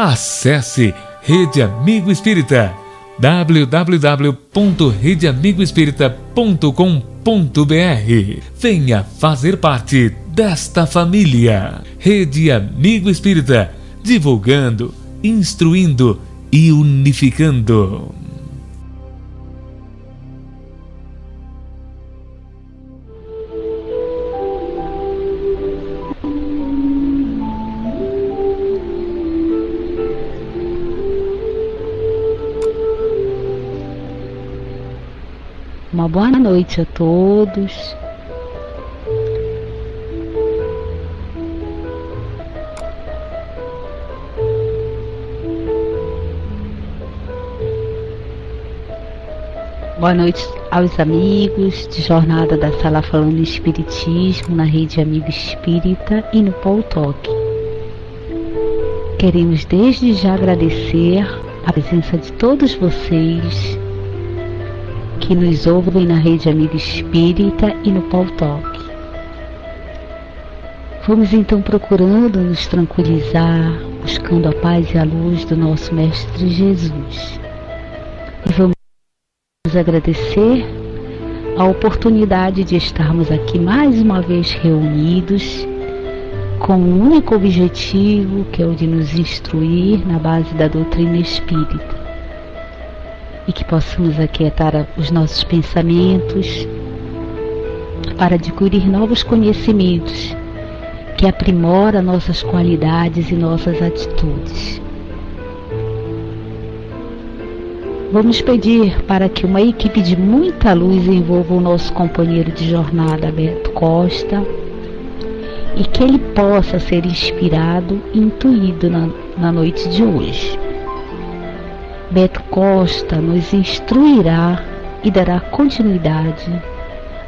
Acesse Rede Amigo Espírita, www.redeamigoespírita.com.br. Venha fazer parte desta família. Rede Amigo Espírita, divulgando, instruindo e unificando. Uma boa noite a todos. Boa noite aos amigos de Jornada da Sala Falando Espiritismo na Rede Amigo Espírita e no Paul Talk. Queremos desde já agradecer a presença de todos vocês que nos ouvem na Rede Amigo Espírita e no Paul Talk. Vamos então procurando nos tranquilizar, buscando a paz e a luz do nosso Mestre Jesus. E vamos agradecer a oportunidade de estarmos aqui mais uma vez reunidos com um único objetivo, que é o de nos instruir na base da doutrina espírita. E que possamos aquietar os nossos pensamentos para adquirir novos conhecimentos que aprimoram nossas qualidades e nossas atitudes. Vamos pedir para que uma equipe de muita luz envolva o nosso companheiro de jornada, Beto Costa, e que ele possa ser inspirado e intuído na noite de hoje. Beto Costa nos instruirá e dará continuidade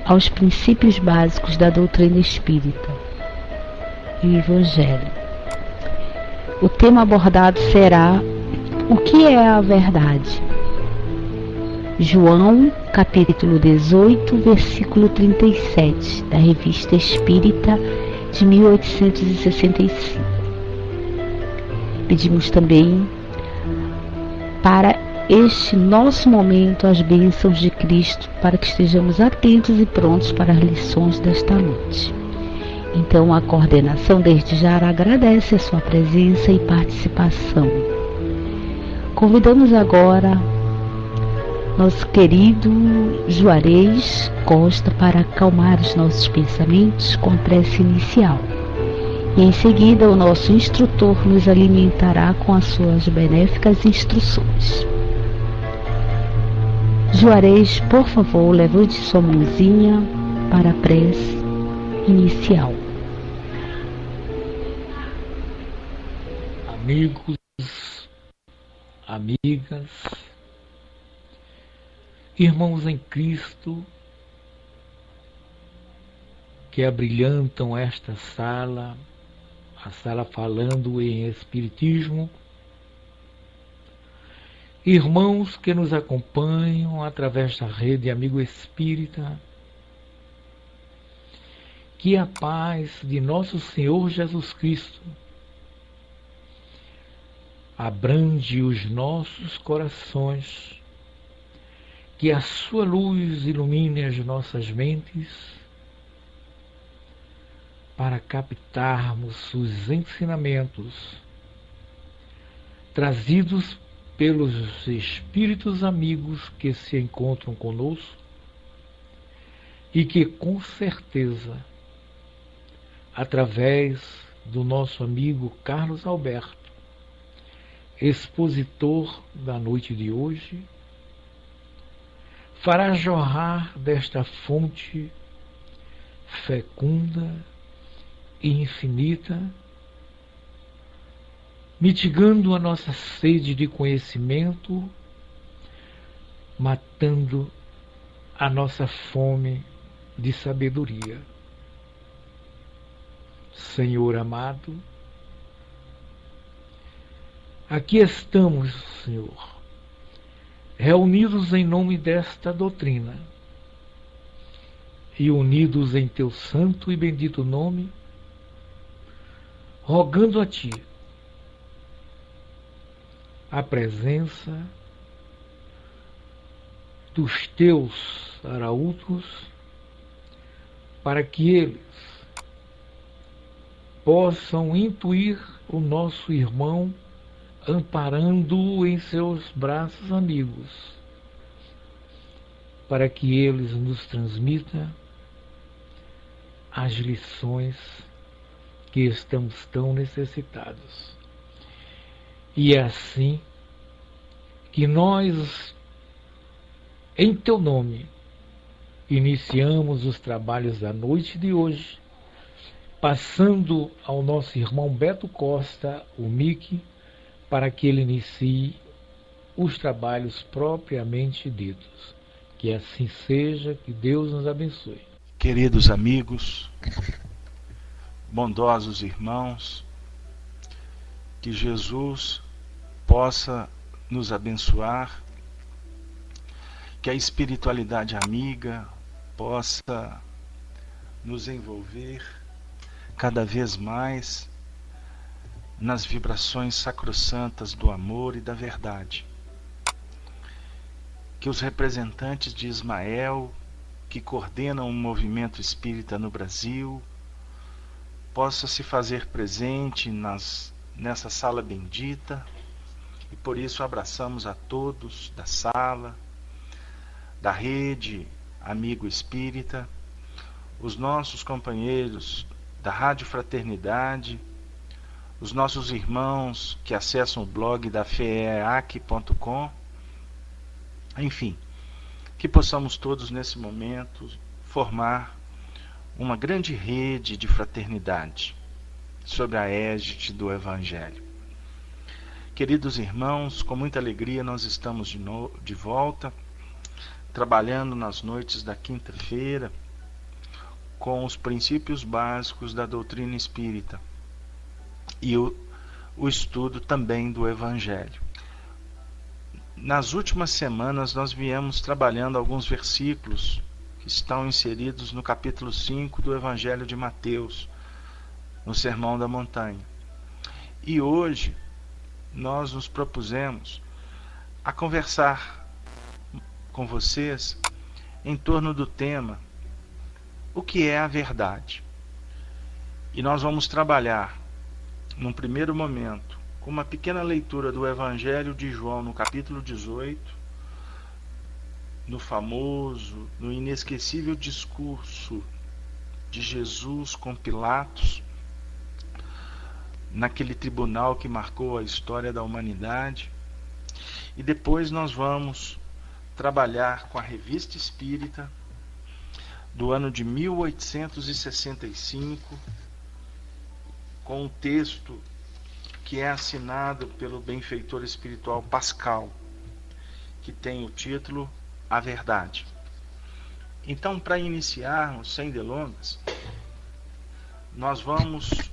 aos princípios básicos da doutrina espírita e o Evangelho. O tema abordado será: o que é a verdade? João, capítulo 18, versículo 37, da Revista Espírita de 1865. Pedimos também para este nosso momento as bênçãos de Cristo, para que estejamos atentos e prontos para as lições desta noite. Então a coordenação desde já agradece a sua presença e participação. Convidamos agora nosso querido Juarez Costa para acalmar os nossos pensamentos com a prece inicial. E em seguida o nosso instrutor nos alimentará com as suas benéficas instruções. Juarez, por favor, levante sua mãozinha para a prece inicial. Amigos, amigas, irmãos em Cristo, que abrilhantam esta sala, a sala falando em Espiritismo, irmãos que nos acompanham através da Rede Amigo Espírita, que a paz de nosso Senhor Jesus Cristo abrange os nossos corações, que a sua luz ilumine as nossas mentes, para captarmos os ensinamentos trazidos pelos espíritos amigos que se encontram conosco e que, com certeza, através do nosso amigo Carlos Alberto, expositor da noite de hoje, fará jorrar desta fonte fecunda e infinita, mitigando a nossa sede de conhecimento, matando a nossa fome de sabedoria. Senhor amado, aqui estamos, Senhor, reunidos em nome desta doutrina e unidos em Teu santo e bendito nome, rogando a Ti a presença dos teus arautos, para que eles possam intuir o nosso irmão, amparando-o em seus braços amigos, para que eles nos transmitam as lições que estamos tão necessitados. E é assim que nós, em teu nome, iniciamos os trabalhos da noite de hoje, passando ao nosso irmão Beto Costa, o Mickey, para que ele inicie os trabalhos propriamente ditos. Que assim seja, que Deus nos abençoe. Queridos amigos, bondosos irmãos, que Jesus possa nos abençoar, que a espiritualidade amiga possa nos envolver cada vez mais nas vibrações sacrossantas do amor e da verdade. Que os representantes de Ismael, que coordenam o movimento espírita no Brasil, possa se fazer presente nessa sala bendita, e por isso abraçamos a todos da sala, da rede Amigo Espírita, os nossos companheiros da Rádio Fraternidade, os nossos irmãos que acessam o blog da feeac.com, enfim, que possamos todos nesse momento formar uma grande rede de fraternidade sob a égide do Evangelho. Queridos irmãos, com muita alegria nós estamos de volta, trabalhando nas noites da quinta-feira com os princípios básicos da doutrina espírita e o estudo também do Evangelho. Nas últimas semanas nós viemos trabalhando alguns versículos que estão inseridos no capítulo 5 do Evangelho de Mateus, no Sermão da Montanha. E hoje nós nos propusemos a conversar com vocês em torno do tema o que é a verdade. E nós vamos trabalhar, num primeiro momento, com uma pequena leitura do Evangelho de João, no capítulo 18, no inesquecível discurso de Jesus com Pilatos, naquele tribunal que marcou a história da humanidade. E depois nós vamos trabalhar com a Revista Espírita do ano de 1865, com um texto que é assinado pelo benfeitor espiritual Pascal, que tem o título A Verdade. Então, para iniciarmos, sem delongas, nós vamos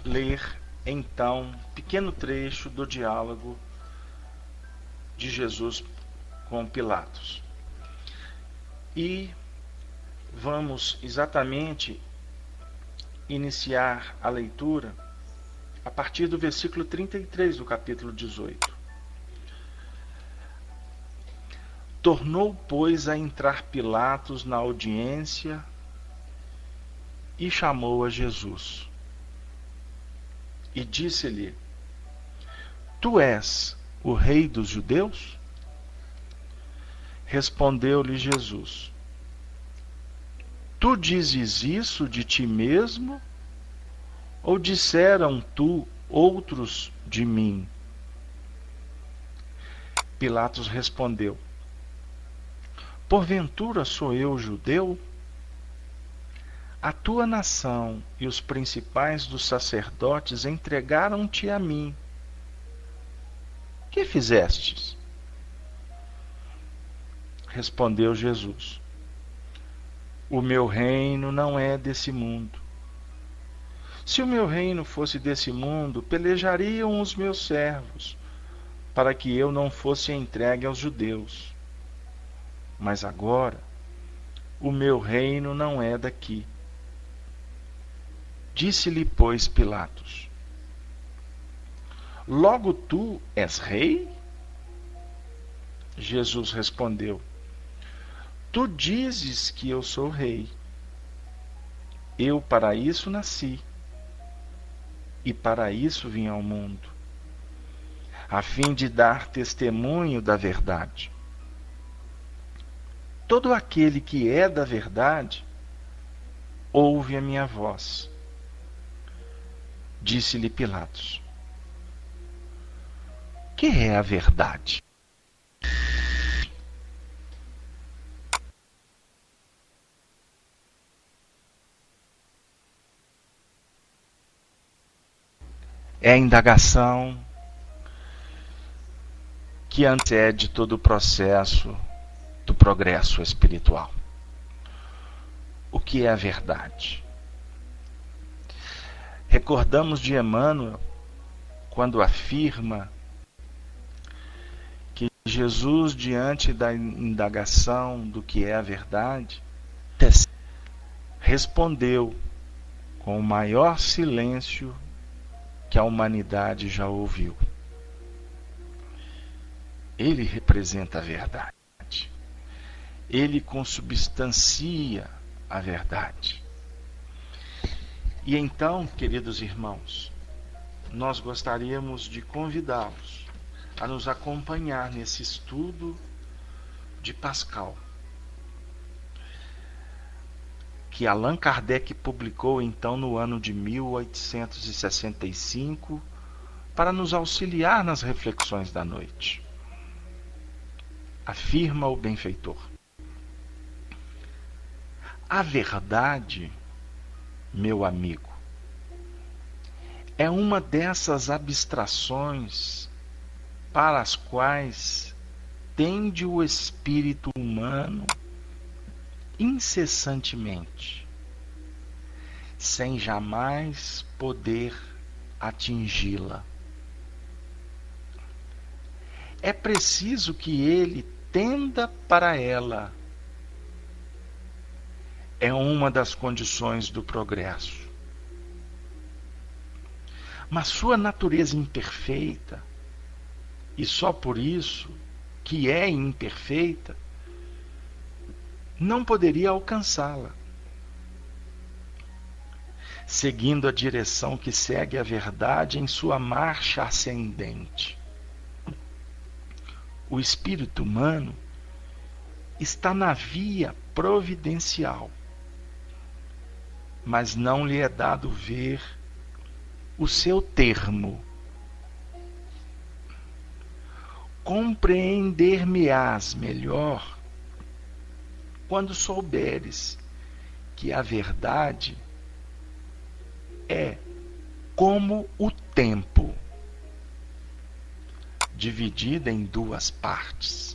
ler então um pequeno trecho do diálogo de Jesus com Pilatos. E vamos exatamente iniciar a leitura a partir do versículo 33 do capítulo 18. Tornou, pois, a entrar Pilatos na audiência e chamou a Jesus. E disse-lhe: Tu és o rei dos judeus? Respondeu-lhe Jesus: Tu dizes isso de ti mesmo? Ou disseram tu outros de mim? Pilatos respondeu: Porventura sou eu judeu? A tua nação e os principais dos sacerdotes entregaram-te a mim. Que fizestes? Respondeu Jesus: O meu reino não é desse mundo. Se o meu reino fosse desse mundo, pelejariam os meus servos, para que eu não fosse entregue aos judeus. Mas agora, o meu reino não é daqui. Disse-lhe, pois, Pilatos: Logo tu és rei? Jesus respondeu: Tu dizes que eu sou rei. Eu para isso nasci, e para isso vim ao mundo, a fim de dar testemunho da verdade. Todo aquele que é da verdade ouve a minha voz. Disse-lhe Pilatos: Que é a verdade? É a indagação que antecede todo o processo do progresso espiritual. O que é a verdade? Recordamos de Emmanuel quando afirma que Jesus, diante da indagação do que é a verdade, respondeu com o maior silêncio que a humanidade já ouviu. Ele representa a verdade. Ele consubstancia a verdade. E então, queridos irmãos, nós gostaríamos de convidá-los a nos acompanhar nesse estudo de Pascal, que Allan Kardec publicou então no ano de 1865 para nos auxiliar nas reflexões da noite. Afirma o benfeitor: a verdade, meu amigo, é uma dessas abstrações para as quais tende o espírito humano incessantemente, sem jamais poder atingi-la. É preciso que ele tenda para ela. É uma das condições do progresso. Mas sua natureza imperfeita, e só por isso que é imperfeita, não poderia alcançá-la. Seguindo a direção que segue a verdade em sua marcha ascendente. O espírito humano está na via providencial, mas não lhe é dado ver o seu termo. Compreender-me-ás melhor quando souberes que a verdade é como o tempo, dividida em duas partes.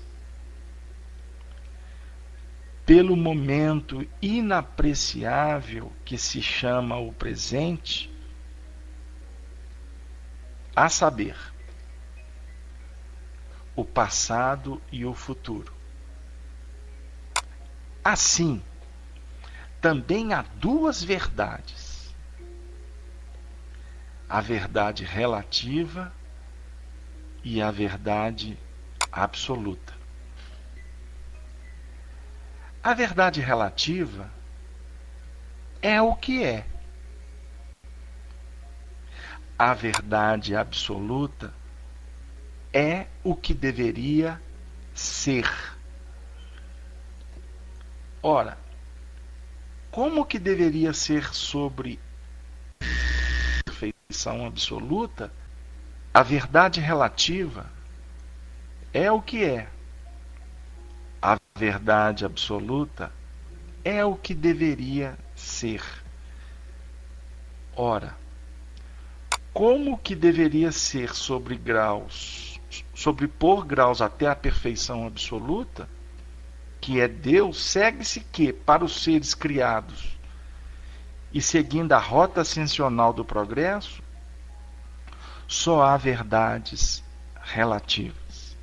Pelo momento inapreciável que se chama o presente, a saber, o passado e o futuro. Assim, também há duas verdades: a verdade relativa e a verdade absoluta. A verdade relativa é o que é. A verdade absoluta é o que deveria ser. Ora, como que deveria ser sobre a perfeição absoluta? A verdade relativa é o que é. A verdade absoluta é o que deveria ser. Ora, como que deveria ser sobre por graus até a perfeição absoluta, que é Deus, segue-se que, para os seres criados, e seguindo a rota ascensional do progresso, só há verdades relativas.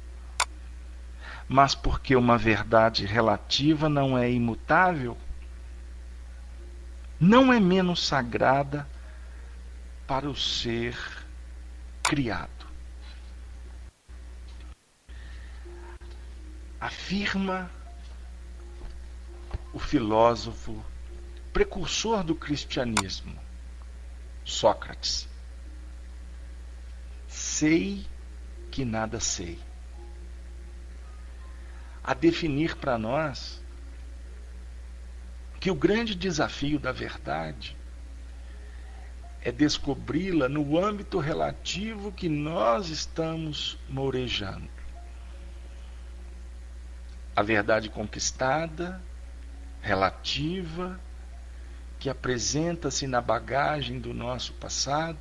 Mas porque uma verdade relativa não é imutável, não é menos sagrada para o ser criado. afirma o filósofo precursor do cristianismo, Sócrates: sei que nada sei. A definir para nós que o grande desafio da verdade é descobri-la no âmbito relativo que nós estamos mourejando. A verdade conquistada, relativa, que apresenta-se na bagagem do nosso passado,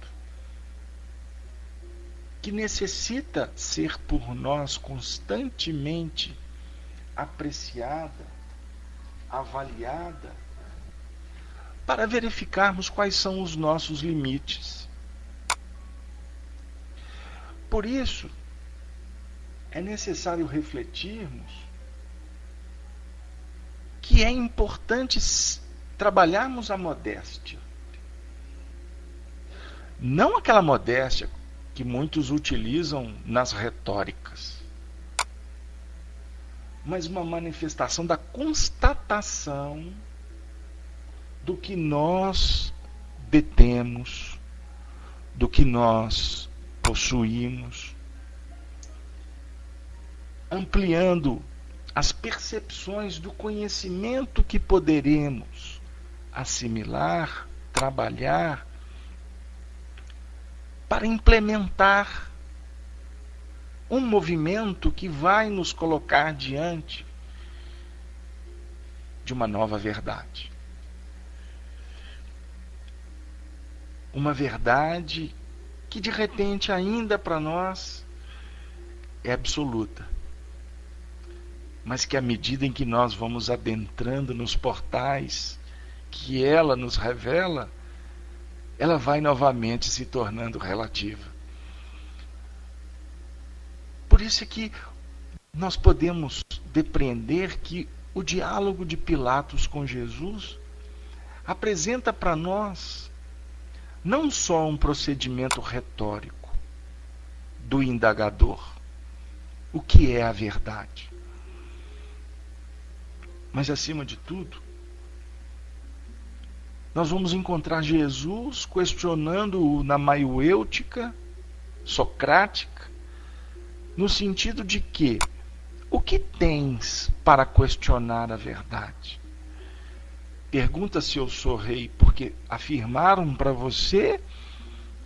que necessita ser por nós constantemente apreciada, avaliada, para verificarmos quais são os nossos limites. Por isso, é necessário refletirmos que é importante trabalharmos a modéstia. Não aquela modéstia que muitos utilizam nas retóricas, mas uma manifestação da constatação do que nós detemos, do que nós possuímos, ampliando as percepções do conhecimento que poderemos assimilar, trabalhar, para implementar um movimento que vai nos colocar diante de uma nova verdade. Uma verdade que de repente ainda para nós é absoluta, mas que à medida em que nós vamos adentrando nos portais que ela nos revela, ela vai novamente se tornando relativa. Por isso é que nós podemos depreender que o diálogo de Pilatos com Jesus apresenta para nós não só um procedimento retórico do indagador, o que é a verdade, mas acima de tudo, nós vamos encontrar Jesus questionando-o na maiêutica socrática, no sentido de que o que tens para questionar a verdade? Pergunta se eu sou rei porque afirmaram para você,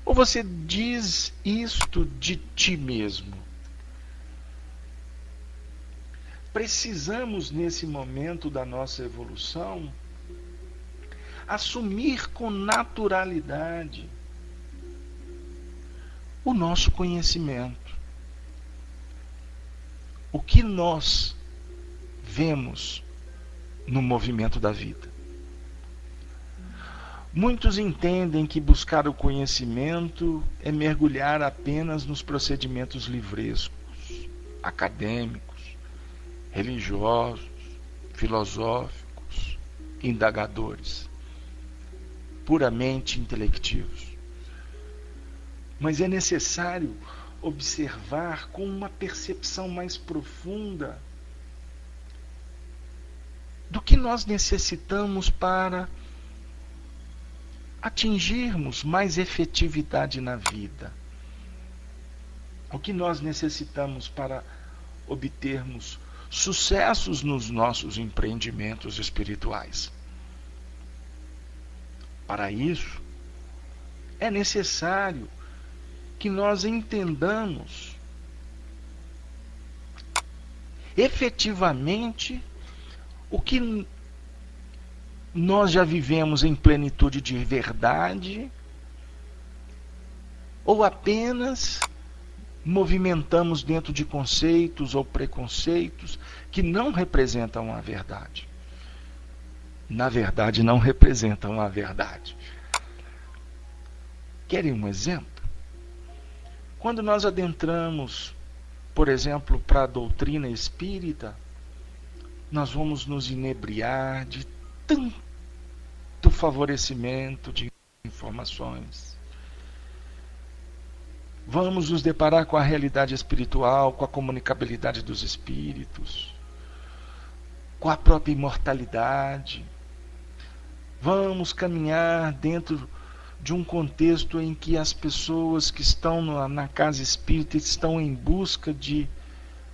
ou você diz isto de ti mesmo? Precisamos, nesse momento da nossa evolução, assumir com naturalidade o nosso conhecimento. O que nós vemos no movimento da vida. Muitos entendem que buscar o conhecimento é mergulhar apenas nos procedimentos livrescos, acadêmicos, religiosos, filosóficos, indagadores, puramente intelectivos. Mas é necessário observar com uma percepção mais profunda do que nós necessitamos para atingirmos mais efetividade na vida. O que nós necessitamos para obtermos sucessos nos nossos empreendimentos espirituais. Para isso, é necessário que nós entendamos efetivamente o que nós já vivemos em plenitude de verdade, ou apenas movimentamos dentro de conceitos ou preconceitos que não representam a verdade. Na verdade, não representam a verdade. Querem um exemplo? Quando nós adentramos, por exemplo, para a doutrina espírita, nós vamos nos inebriar de tanto favorecimento de informações. Vamos nos deparar com a realidade espiritual, com a comunicabilidade dos espíritos, com a própria imortalidade. Vamos caminhar dentro de um contexto em que as pessoas que estão na casa espírita estão em busca de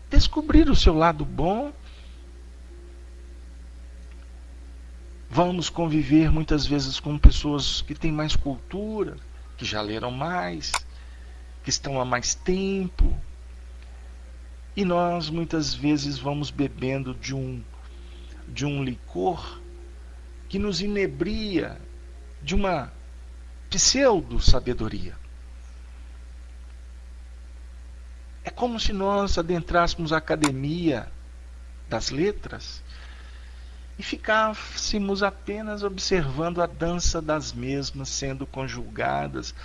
descobrir o seu lado bom. Vamos conviver muitas vezes com pessoas que têm mais cultura, que já leram mais, que estão há mais tempo. E nós muitas vezes vamos bebendo de um licor que nos inebria de uma pseudo-sabedoria. É como se nós adentrássemos a academia das letras e ficássemos apenas observando a dança das mesmas sendo conjugadas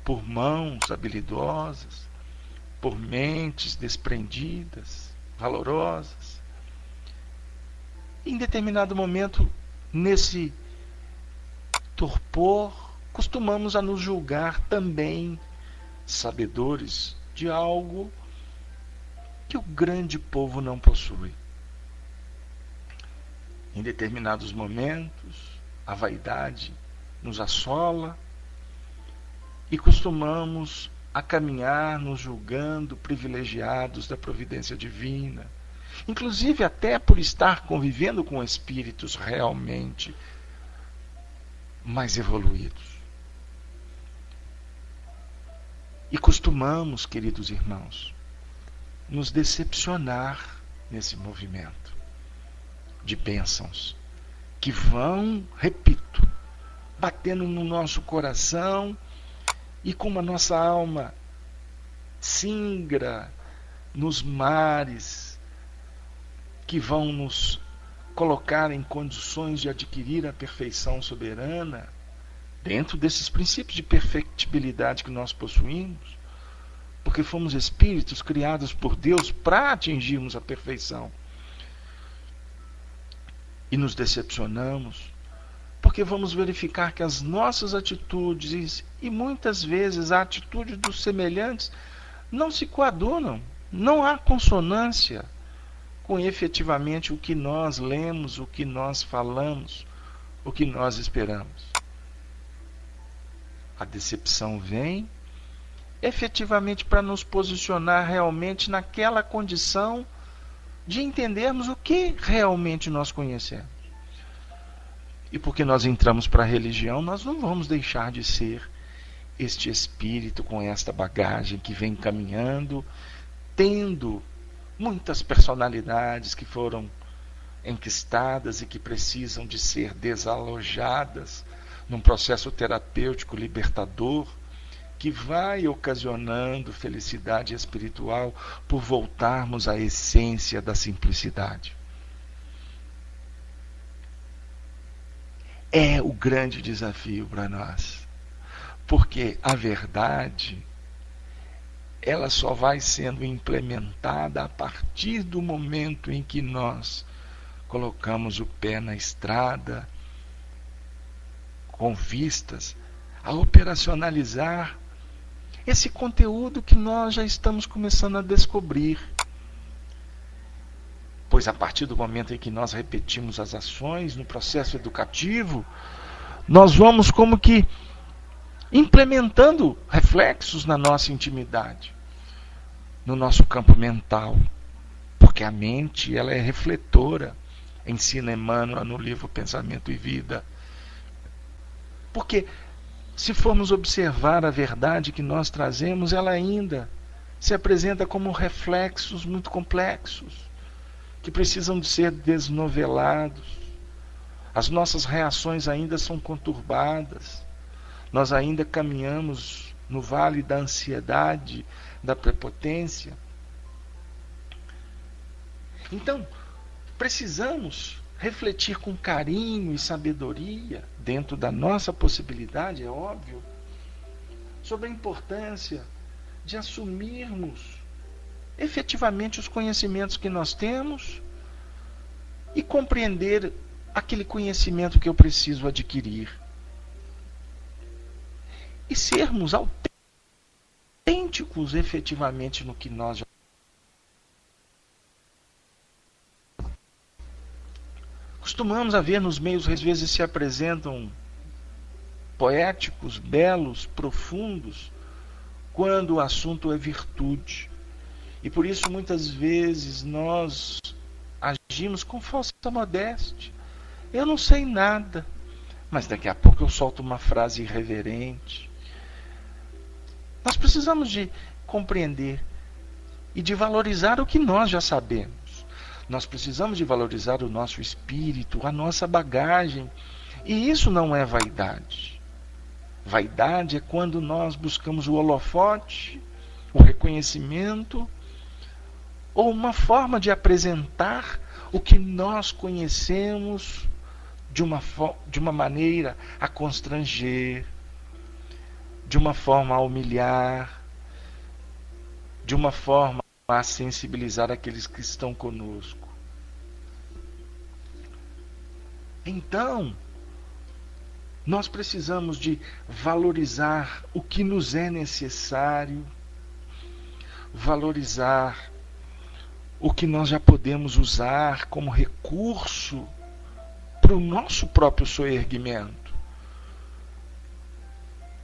por mãos habilidosas, por mentes desprendidas, valorosas. Em determinado momento, nesse torpor, costumamos a nos julgar também sabedores de algo que o grande povo não possui. Em determinados momentos, a vaidade nos assola e costumamos a caminhar nos julgando privilegiados da providência divina, inclusive até por estar convivendo com espíritos realmente mais evoluídos. E costumamos, queridos irmãos, nos decepcionar nesse movimento de bênçãos que vão, repito, batendo no nosso coração e como a nossa alma singra nos mares que vão nos colocar em condições de adquirir a perfeição soberana dentro desses princípios de perfectibilidade que nós possuímos, porque fomos espíritos criados por Deus para atingirmos a perfeição. E nos decepcionamos, porque vamos verificar que as nossas atitudes e muitas vezes a atitude dos semelhantes não se coadunam, não há consonância com efetivamente o que nós lemos, o que nós falamos, o que nós esperamos. A decepção vem efetivamente para nos posicionar realmente naquela condição de entendermos o que realmente nós conhecemos. E porque nós entramos para a religião, nós não vamos deixar de ser este espírito com esta bagagem que vem caminhando, tendo muitas personalidades que foram enquistadas e que precisam de ser desalojadas num processo terapêutico libertador que vai ocasionando felicidade espiritual por voltarmos à essência da simplicidade. É o grande desafio para nós, porque a verdade ela só vai sendo implementada a partir do momento em que nós colocamos o pé na estrada com vistas a operacionalizar esse conteúdo que nós já estamos começando a descobrir. Pois a partir do momento em que nós repetimos as ações no processo educativo, nós vamos como que implementando reflexos na nossa intimidade, no nosso campo mental, porque a mente ela é refletora, ensina Emmanuel no livro Pensamento e Vida. Porque se formos observar a verdade que nós trazemos, ela ainda se apresenta como reflexos muito complexos, que precisam de ser desnovelados. As nossas reações ainda são conturbadas. Nós ainda caminhamos no vale da ansiedade, da prepotência. Então, precisamos refletir com carinho e sabedoria, dentro da nossa possibilidade, é óbvio, sobre a importância de assumirmos efetivamente os conhecimentos que nós temos e compreender aquele conhecimento que eu preciso adquirir. E sermos autênticos efetivamente no que nós já costumamos a ver nos meios, às vezes se apresentam poéticos, belos, profundos, quando o assunto é virtude. E por isso muitas vezes nós agimos com falsa modéstia. Eu não sei nada, mas daqui a pouco eu solto uma frase irreverente. Nós precisamos de compreender e de valorizar o que nós já sabemos. Nós precisamos de valorizar o nosso espírito, a nossa bagagem. E isso não é vaidade. Vaidade é quando nós buscamos o holofote, o reconhecimento, ou uma forma de apresentar o que nós conhecemos de uma maneira a constranger, de uma forma a humilhar, de uma forma a sensibilizar aqueles que estão conosco. Então, nós precisamos de valorizar o que nos é necessário, valorizar o que nós já podemos usar como recurso para o nosso próprio soerguimento.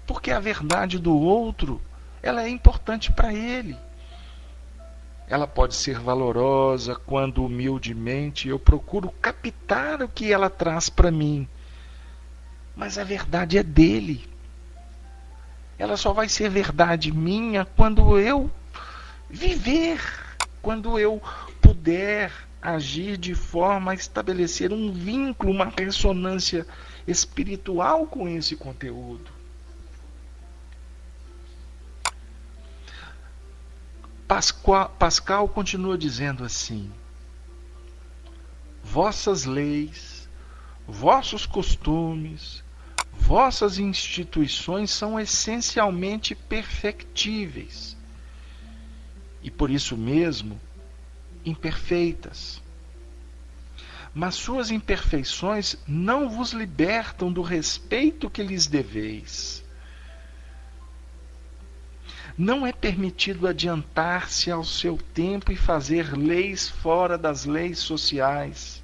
Porque a verdade do outro, ela é importante para ele. Ela pode ser valorosa quando humildemente eu procuro captar o que ela traz para mim. Mas a verdade é dele. Ela só vai ser verdade minha quando eu viver, quando eu puder agir de forma a estabelecer um vínculo, uma ressonância espiritual com esse conteúdo. Pascal continua dizendo assim: vossas leis, vossos costumes, vossas instituições são essencialmente perfectíveis e por isso mesmo imperfeitas. Mas suas imperfeições não vos libertam do respeito que lhes deveis. Não é permitido adiantar-se ao seu tempo e fazer leis fora das leis sociais.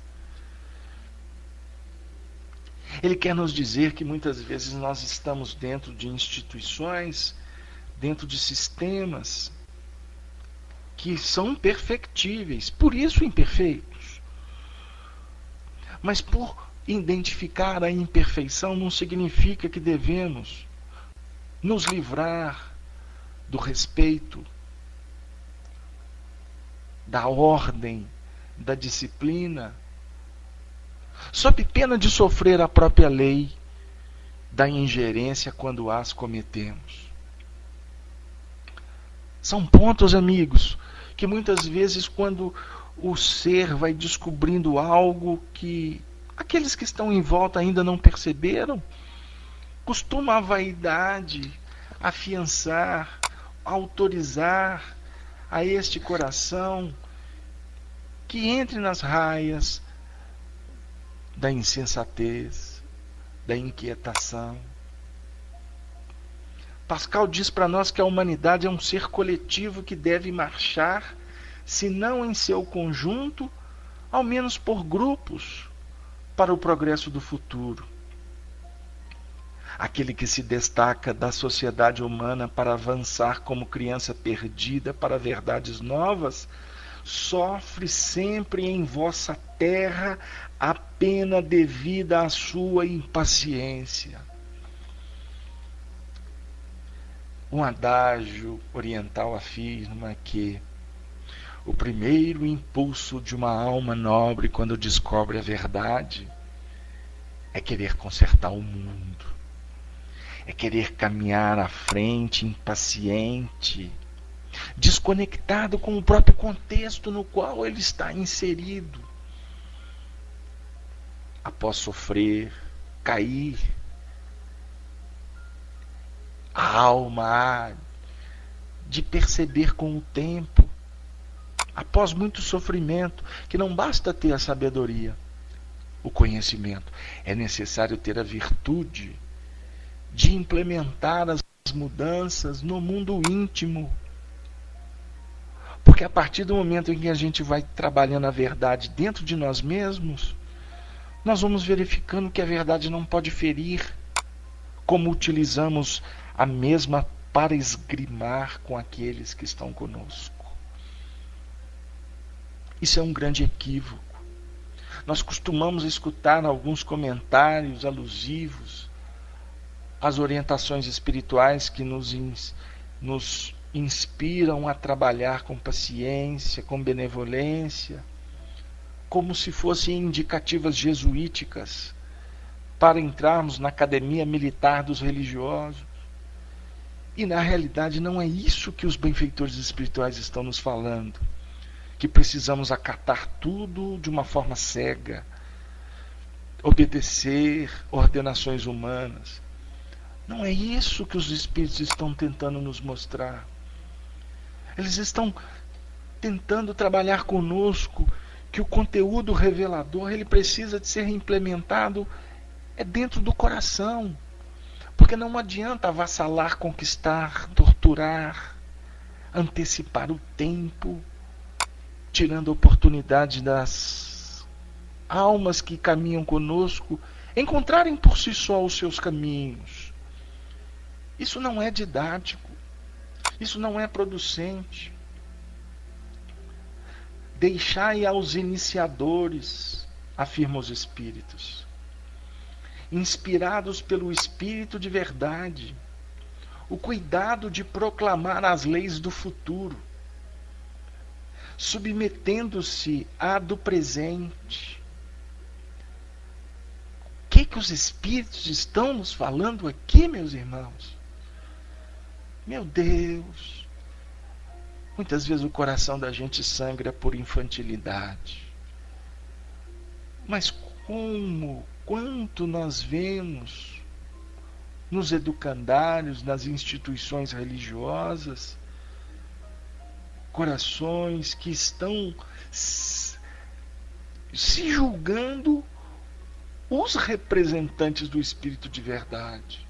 Ele quer nos dizer que muitas vezes nós estamos dentro de instituições, dentro de sistemas que são perfectíveis, por isso imperfeitos. Mas por identificar a imperfeição não significa que devemos nos livrar do respeito, da ordem, da disciplina, sob pena de sofrer a própria lei da ingerência quando as cometemos. São pontos, amigos, que muitas vezes quando o ser vai descobrindo algo que aqueles que estão em volta ainda não perceberam, costuma a vaidade afiançar, autorizar a este coração que entre nas raias da insensatez, da inquietação. Pascal diz para nós que a humanidade é um ser coletivo que deve marchar, se não em seu conjunto, ao menos por grupos, para o progresso do futuro. Aquele que se destaca da sociedade humana para avançar como criança perdida para verdades novas, sofre sempre em vossa terra a pena devida à sua impaciência. Um adágio oriental afirma que o primeiro impulso de uma alma nobre quando descobre a verdade é querer consertar o mundo. É querer caminhar à frente, impaciente, desconectado com o próprio contexto no qual ele está inserido. Após sofrer, cair, a alma há de perceber com o tempo, após muito sofrimento, que não basta ter a sabedoria, o conhecimento, é necessário ter a virtude de implementar as mudanças no mundo íntimo. Porque a partir do momento em que a gente vai trabalhando a verdade dentro de nós mesmos, nós vamos verificando que a verdade não pode ferir, como utilizamos a mesma para esgrimar com aqueles que estão conosco. Isso é um grande equívoco. Nós costumamos escutar alguns comentários alusivos às orientações espirituais que nos inspiram a trabalhar com paciência, com benevolência, como se fossem indicativas jesuíticas para entrarmos na academia militar dos religiosos. E na realidade não é isso que os benfeitores espirituais estão nos falando, que precisamos acatar tudo de uma forma cega, obedecer ordenações humanas. Não é isso que os espíritos estão tentando nos mostrar. Eles estão tentando trabalhar conosco que o conteúdo revelador ele precisa de ser implementado dentro do coração. Porque não adianta avassalar, conquistar, torturar, antecipar o tempo, tirando a oportunidade das almas que caminham conosco encontrarem por si só os seus caminhos. Isso não é didático, isso não é producente. Deixai aos iniciadores, afirmam os espíritos, inspirados pelo Espírito de verdade, o cuidado de proclamar as leis do futuro, submetendo-se à do presente. O que os espíritos estão nos falando aqui, meus irmãos? Meu Deus! Muitas vezes o coração da gente sangra por infantilidade. Mas quanto nós vemos nos educandários, nas instituições religiosas, corações que estão se julgando os representantes do Espírito de verdade,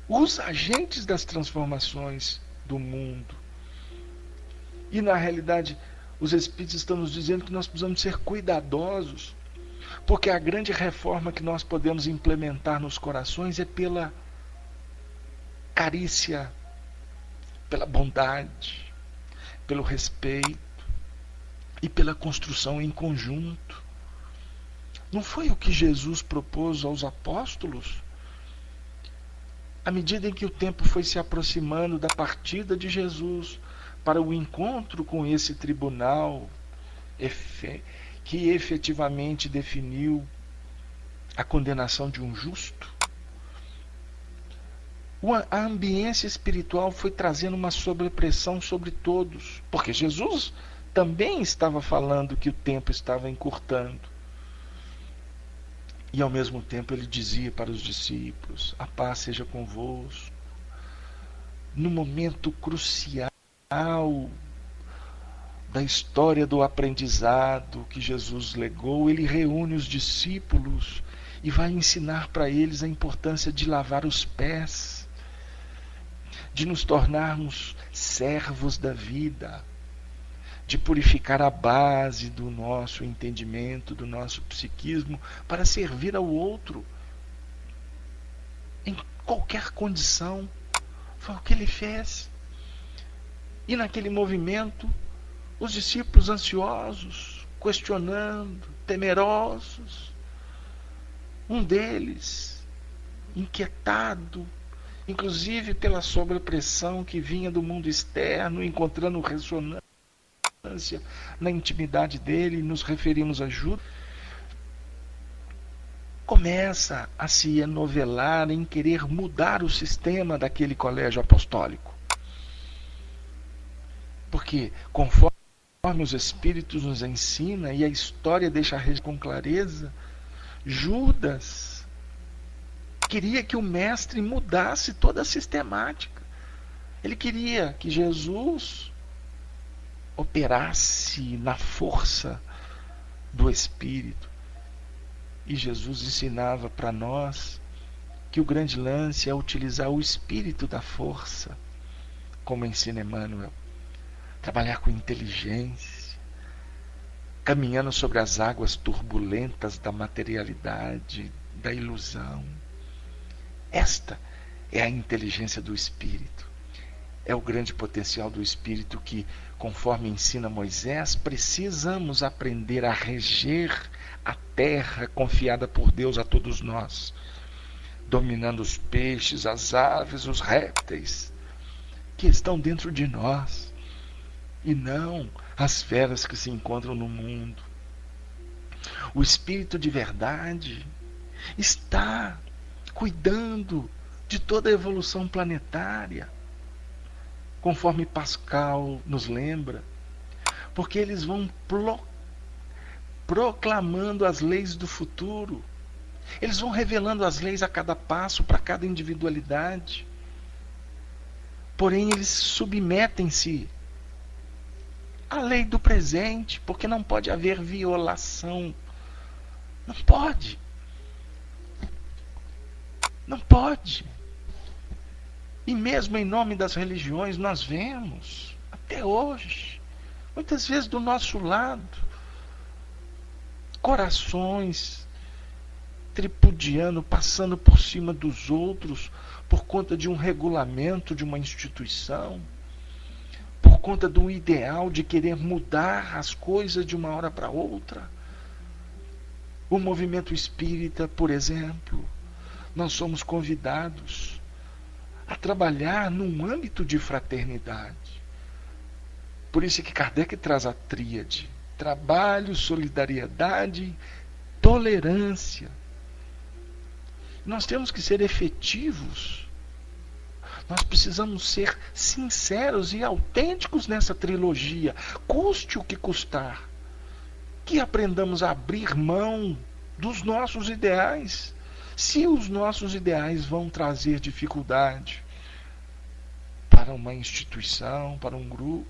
os agentes das transformações do mundo. E na realidade, os Espíritos estão nos dizendo que nós precisamos ser cuidadosos, porque a grande reforma que nós podemos implementar nos corações é pela carícia, pela bondade, pelo respeito e pela construção em conjunto. Não foi o que Jesus propôs aos apóstolos? À medida em que o tempo foi se aproximando da partida de Jesus para o encontro com esse tribunal que efetivamente definiu a condenação de um justo, a ambiência espiritual foi trazendo uma sobrepressão sobre todos, porque Jesus também estava falando que o tempo estava encurtando. E ao mesmo tempo ele dizia para os discípulos: a paz seja convosco. No momento crucial da história do aprendizado que Jesus legou, ele reúne os discípulos e vai ensinar para eles a importância de lavar os pés, de nos tornarmos servos da vida, de purificar a base do nosso entendimento, do nosso psiquismo, para servir ao outro em qualquer condição. Foi o que ele fez. E naquele movimento, os discípulos ansiosos, questionando, temerosos, um deles inquietado, inclusive pela sobrepressão que vinha do mundo externo, encontrando ressonância na intimidade dele, nos referimos a Judas, começa a se enovelar em querer mudar o sistema daquele colégio apostólico. Porque, conforme os Espíritos nos ensinam, e a história deixa com clareza, Judas queria que o mestre mudasse toda a sistemática. Ele queria que Jesus operasse na força do Espírito. E Jesus ensinava para nós que o grande lance é utilizar o Espírito da força, como ensina Emmanuel. Trabalhar com inteligência, caminhando sobre as águas turbulentas da materialidade, da ilusão. Esta é a inteligência do Espírito. É o grande potencial do Espírito que, conforme ensina Moisés, precisamos aprender a reger a terra confiada por Deus a todos nós, dominando os peixes, as aves, os répteis que estão dentro de nós, e não as feras que se encontram no mundo. O Espírito de verdade está cuidando de toda a evolução planetária, conforme Pascal nos lembra, porque eles vão proclamando as leis do futuro. Eles vão revelando as leis a cada passo, para cada individualidade. Porém, eles submetem-se à lei do presente, porque não pode haver violação. Não pode. Não pode. E mesmo em nome das religiões, nós vemos, até hoje, muitas vezes do nosso lado, corações tripudiando, passando por cima dos outros, por conta de um regulamento de uma instituição, por conta do ideal de querer mudar as coisas de uma hora para outra. O movimento espírita, por exemplo, nós somos convidados a trabalhar num âmbito de fraternidade. Por isso é que Kardec traz a tríade: trabalho, solidariedade, tolerância. Nós temos que ser efetivos. Nós precisamos ser sinceros e autênticos nessa trilogia, custe o que custar. Que aprendamos a abrir mão dos nossos ideais. Se os nossos ideais vão trazer dificuldade para uma instituição, para um grupo,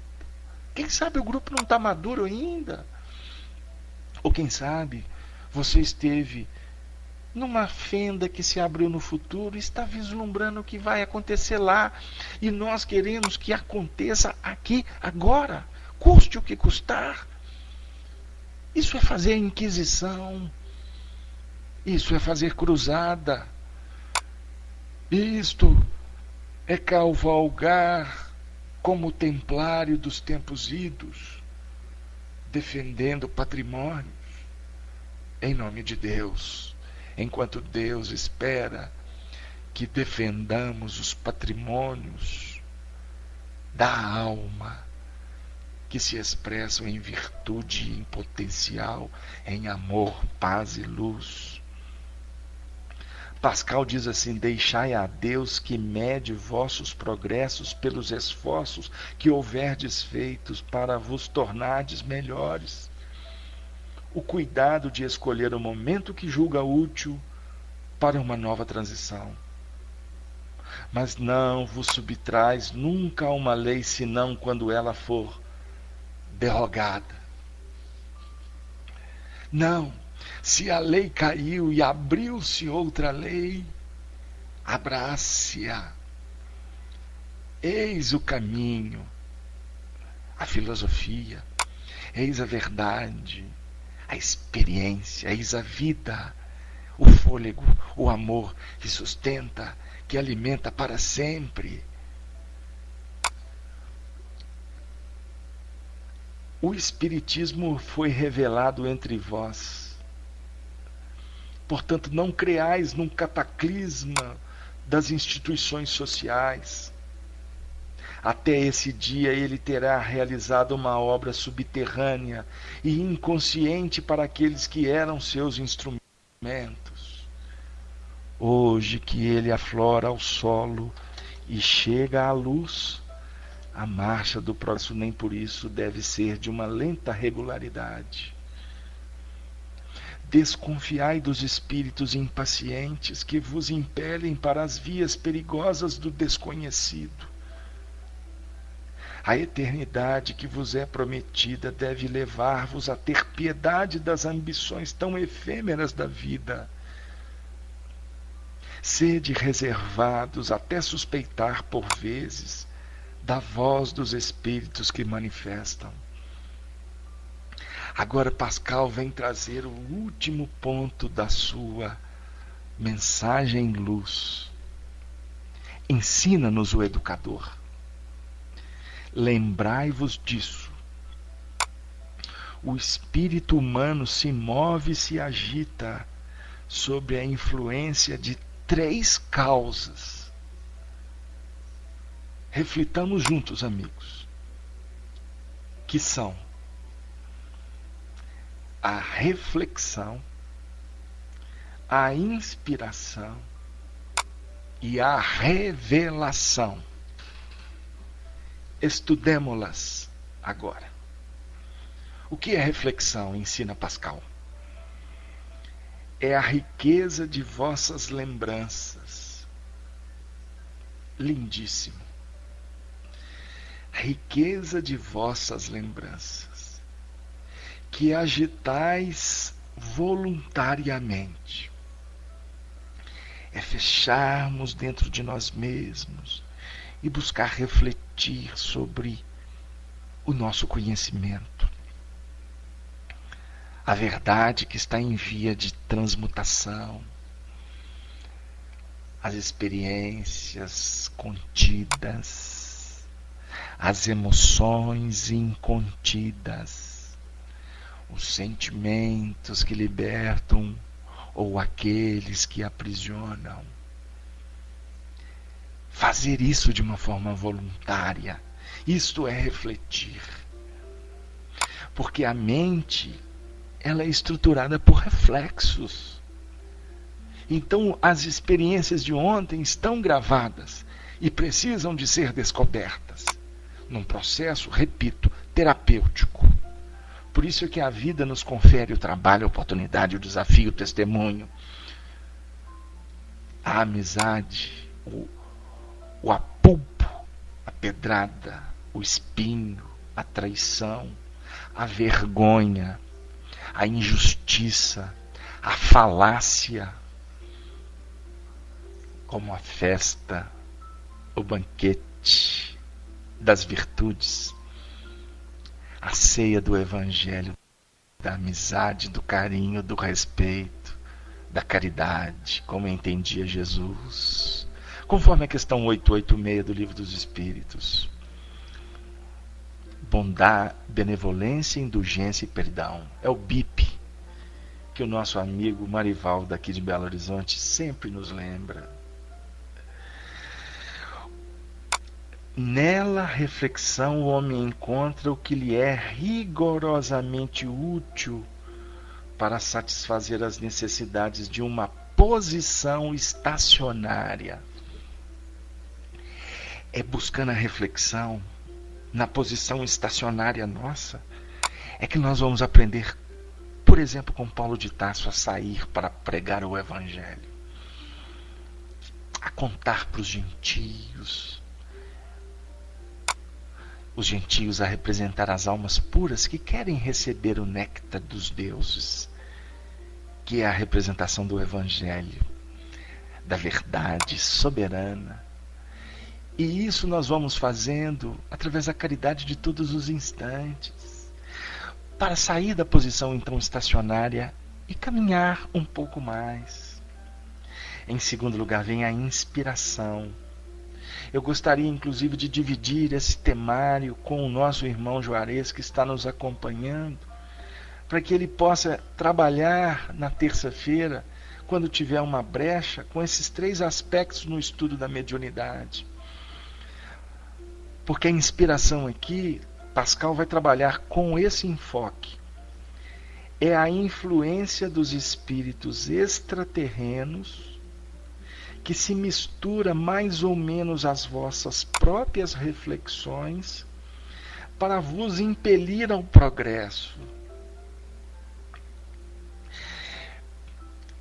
quem sabe o grupo não está maduro ainda. Ou quem sabe você esteve numa fenda que se abriu no futuro e está vislumbrando o que vai acontecer lá. E nós queremos que aconteça aqui, agora, custe o que custar. Isso é fazer inquisição. Isso é fazer cruzada. Isto é cavalgar como templário dos tempos idos, defendendo patrimônios em nome de Deus, enquanto Deus espera que defendamos os patrimônios da alma, que se expressam em virtude e em potencial, em amor, paz e luz. Pascal diz assim: deixai a Deus que mede vossos progressos pelos esforços que houverdes feitos para vos tornardes melhores. O cuidado de escolher o momento que julga útil para uma nova transição. Mas não vos subtrais nunca a uma lei, senão quando ela for derrogada. Não, se a lei caiu e abriu-se outra lei, abrace-a. Eis o caminho, a filosofia, eis a verdade, a experiência, eis a vida, o fôlego, o amor que sustenta, que alimenta para sempre. O Espiritismo foi revelado entre vós. Portanto, não creais num cataclisma das instituições sociais. Até esse dia ele terá realizado uma obra subterrânea e inconsciente para aqueles que eram seus instrumentos. Hoje que ele aflora ao solo e chega à luz, a marcha do progresso nem por isso deve ser de uma lenta regularidade. Desconfiai dos espíritos impacientes que vos impelem para as vias perigosas do desconhecido. A eternidade que vos é prometida deve levar-vos a ter piedade das ambições tão efêmeras da vida. Sede reservados até suspeitar por vezes da voz dos espíritos que manifestam. Agora Pascal vem trazer o último ponto da sua mensagem luz. Ensina-nos o educador. Lembrai-vos disso. O espírito humano se move e se agita sob a influência de 3 causas. Reflitamos juntos, amigos, que são a reflexão, a inspiração e a revelação. Estudemo-las agora. O que é reflexão? Ensina Pascal. É a riqueza de vossas lembranças. Lindíssimo. Riqueza de vossas lembranças, que agitais voluntariamente. É fecharmos dentro de nós mesmos e buscar refletir sobre o nosso conhecimento. A verdade que está em via de transmutação, as experiências contidas, as emoções incontidas, os sentimentos que libertam ou aqueles que aprisionam. Fazer isso de uma forma voluntária, isto é refletir. Porque a mente, ela é estruturada por reflexos. Então, as experiências de ontem estão gravadas e precisam de ser descobertas, num processo, repito, terapêutico. Por isso é que a vida nos confere o trabalho, a oportunidade, o desafio, o testemunho, a amizade, o apulpo, a pedrada, o espinho, a traição, a vergonha, a injustiça, a falácia, como a festa, o banquete das virtudes, a ceia do Evangelho, da amizade, do carinho, do respeito, da caridade, como entendia Jesus, conforme a questão 886 do Livro dos Espíritos. Bondade, benevolência, indulgência e perdão. É o BIP que o nosso amigo Marivaldo daqui de Belo Horizonte sempre nos lembra. Nela reflexão o homem encontra o que lhe é rigorosamente útil para satisfazer as necessidades de uma posição estacionária. É buscando a reflexão na posição estacionária nossa, é que nós vamos aprender, por exemplo, com Paulo de Tarso, a sair para pregar o Evangelho, a contar para os gentios a representar as almas puras que querem receber o néctar dos deuses, que é a representação do Evangelho, da verdade soberana. E isso nós vamos fazendo através da caridade de todos os instantes, para sair da posição então estacionária e caminhar um pouco mais. Em segundo lugar, vem a inspiração. Eu gostaria inclusive de dividir esse temário com o nosso irmão Juarez, que está nos acompanhando, para que ele possa trabalhar na terça-feira, quando tiver uma brecha, com esses 3 aspectos no estudo da mediunidade. Porque a inspiração aqui, Pascal vai trabalhar com esse enfoque. É a influência dos espíritos extraterrenos que se mistura mais ou menos às vossas próprias reflexões para vos impelir ao progresso.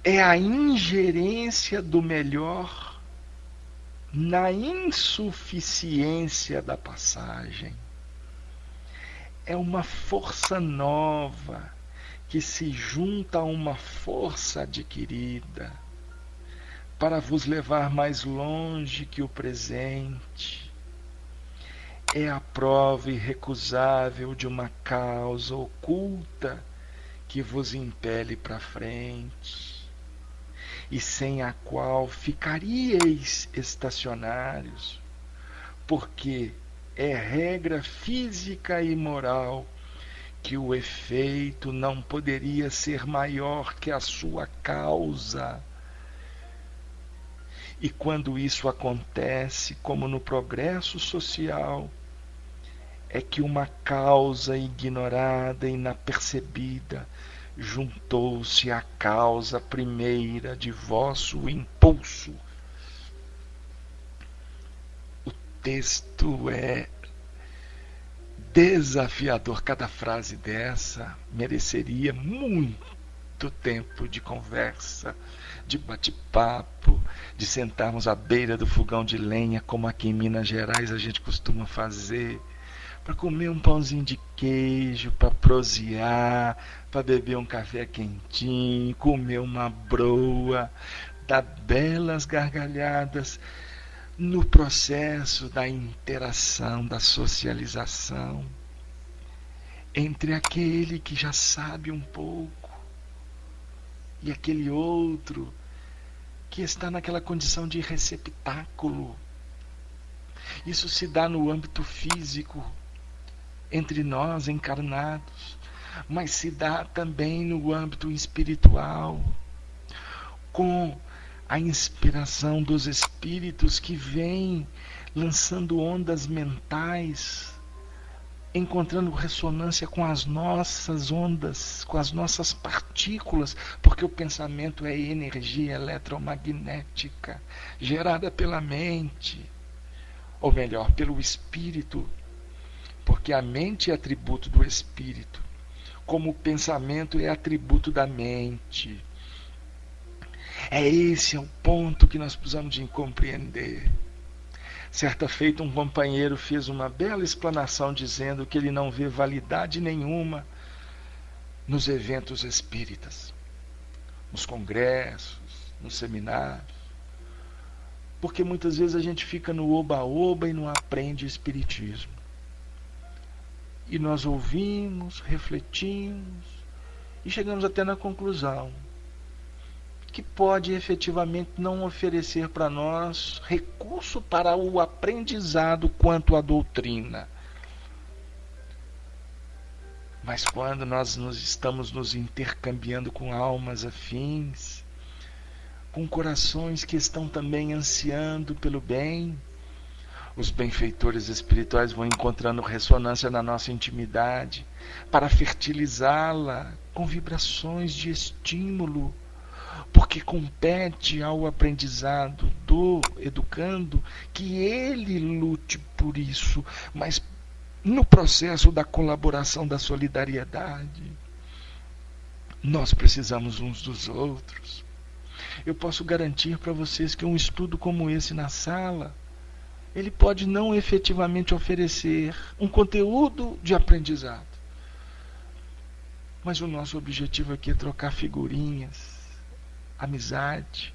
É a ingerência do melhor na insuficiência da passagem. É uma força nova que se junta a uma força adquirida para vos levar mais longe que o presente. é a prova irrecusável de uma causa oculta que vos impele para frente, e sem a qual ficaríeis estacionários, porque é regra física e moral que o efeito não poderia ser maior que a sua causa. E quando isso acontece, como no progresso social, é que uma causa ignorada e inapercebida juntou-se à causa primeira de vosso impulso. O texto é desafiador. Cada frase dessa mereceria muito tempo de conversa, de bate-papo, de sentarmos à beira do fogão de lenha, como aqui em Minas Gerais a gente costuma fazer, para comer um pãozinho de queijo, para prosear, para beber um café quentinho, comer uma broa, dar belas gargalhadas no processo da interação, da socialização entre aquele que já sabe um pouco e aquele outro que está naquela condição de receptáculo. Isso se dá no âmbito físico, entre nós encarnados, mas se dá também no âmbito espiritual, com a inspiração dos espíritos que vêm lançando ondas mentais, encontrando ressonância com as nossas ondas, com as nossas partículas, porque o pensamento é energia eletromagnética gerada pela mente, ou melhor, pelo espírito, porque a mente é atributo do espírito, como o pensamento é atributo da mente. Esse é o ponto que nós precisamos de compreender. Certa feita, um companheiro fez uma bela explanação dizendo que ele não vê validade nenhuma nos eventos espíritas, nos congressos, nos seminários, porque muitas vezes a gente fica no oba-oba e não aprende espiritismo. E nós ouvimos, refletimos e chegamos até na conclusão que pode efetivamente não oferecer para nós recurso para o aprendizado quanto à doutrina. Mas quando nós estamos nos intercambiando com almas afins, com corações que estão também ansiando pelo bem, os benfeitores espirituais vão encontrando ressonância na nossa intimidade para fertilizá-la com vibrações de estímulo, porque compete ao aprendizado do educando que ele lute por isso, mas no processo da colaboração, da solidariedade, nós precisamos uns dos outros. Eu posso garantir para vocês que um estudo como esse na sala, ele pode não efetivamente oferecer um conteúdo de aprendizado, mas o nosso objetivo aqui é trocar figurinhas, amizade.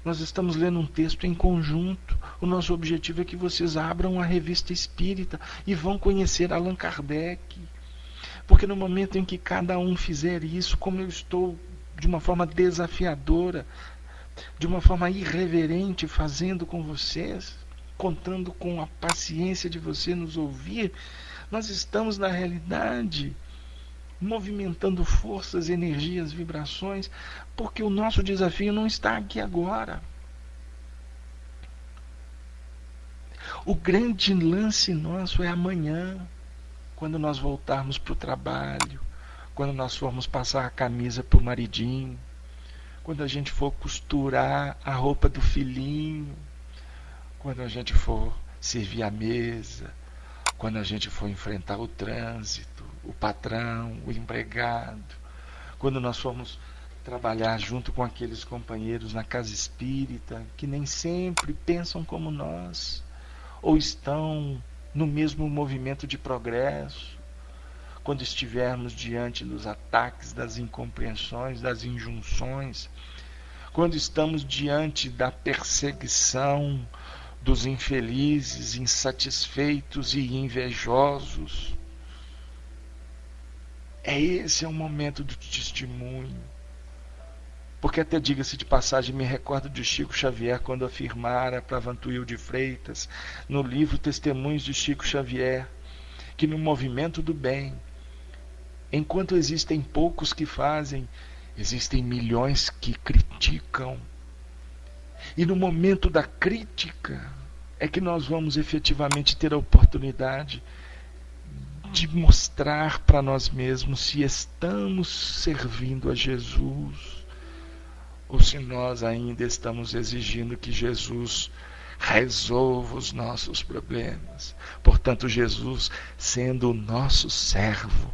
Nós estamos lendo um texto em conjunto. O nosso objetivo é que vocês abram a revista espírita e vão conhecer Allan Kardec, porque no momento em que cada um fizer isso, como eu estou de uma forma desafiadora, de uma forma irreverente fazendo com vocês, contando com a paciência de você nos ouvir, nós estamos na realidade movimentando forças, energias, vibrações, porque o nosso desafio não está aqui agora. O grande lance nosso é amanhã, quando nós voltarmos para o trabalho, quando nós formos passar a camisa para o maridinho, quando a gente for costurar a roupa do filhinho, quando a gente for servir a mesa, quando a gente for enfrentar o trânsito, o patrão, o empregado, quando nós formos trabalhar junto com aqueles companheiros na casa espírita que nem sempre pensam como nós ou estão no mesmo movimento de progresso, quando estivermos diante dos ataques, das incompreensões, das injunções, quando estamos diante da perseguição dos infelizes, insatisfeitos e invejosos. Esse é o momento do testemunho. Porque até, diga-se de passagem, me recordo de Chico Xavier quando afirmara para Vantuil de Freitas, no livro Testemunhos de Chico Xavier, que no movimento do bem, enquanto existem poucos que fazem, existem milhões que criticam. E no momento da crítica é que nós vamos efetivamente ter a oportunidade de mostrar para nós mesmos se estamos servindo a Jesus ou se nós ainda estamos exigindo que Jesus resolva os nossos problemas. Portanto, Jesus sendo o nosso servo